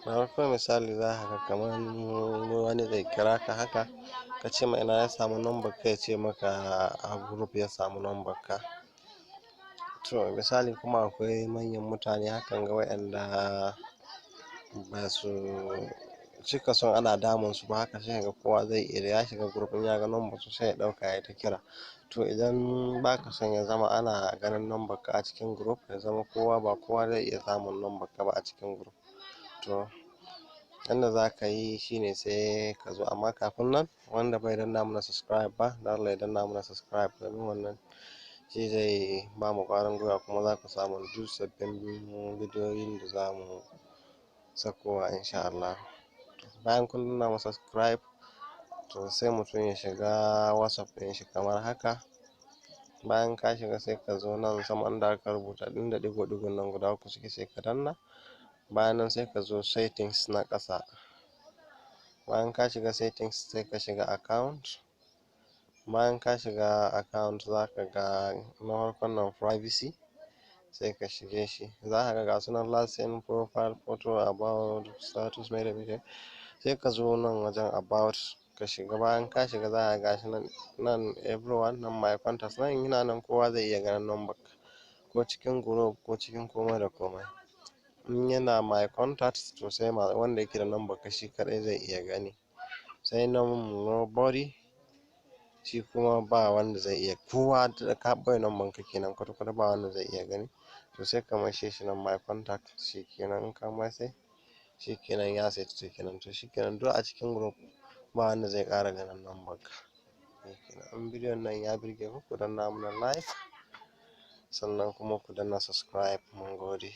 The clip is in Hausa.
Da farko misali za ka ga kamar wani zai kira ka haka, ka ce mai ina ya samu number ka, ya ce maka a group ya samu number ka. To misali kuma akwai manyan mutane hakan ga waɗanda ba su cika son ana damun su ba, haka sai ga kowa zai iya da ya shiga group in ya ga number su sai ya ɗauka ya ta kira. To idan baka son ya zama ana ganin number ka a cikin group, ya zama ba kowa zai iya samun number ka ba a cikin group, to yanda za ka yi shine sai ka zo, amma kafin nan wanda bai danna mana subscribe ba, da Allah ya danna mana subscribe, domin wannan shi zai ba mu ƙwarin gwiwa kuma za ku samu duk sabbin bidiyoyin da za mu sakowa insha Allah. Bayan kun danna mana subscribe, to sai mutum ya shiga WhatsApp ɗin shi kamar haka. Bayan ka shiga sai ka zo nan sama inda aka rubuta inda ɗigo-ɗigon nan guda uku suke, sai ka danna. Bayan nan sai ka zo settings na ƙasa. Bayan ka shiga settings sai ka shiga account. Bayan ka shiga account za ka ga na farkon nan privacy, sai ka shige shi. Za ka ga ga sunan last seen, profile photo, about, status, mai da mai. Sai ka zo nan wajen about ka shiga. Bayan ka shiga za ka ga shi nan everyone, nan my contacts, nan yana nan kowa zai iya ganin number ka, ko cikin group ko cikin komai da komai. In yana my contacts to sai wanda yake da number ka shi kaɗai zai iya gani. Sai nobody, shi kuma ba wanda zai iya, kowa da ka bai number ka kenan kwata-kwata ba wanda zai iya gani. To sai ka maishe shi nan my contact, shi kenan in ka mai shi kenan ya sai to kenan, to shi kenan duk a cikin group ba wanda zai ƙara ganin number ka. In bidiyon nan ya birge ku, ku danna mana like, sannan kuma ku danna subscribe. Mun gode.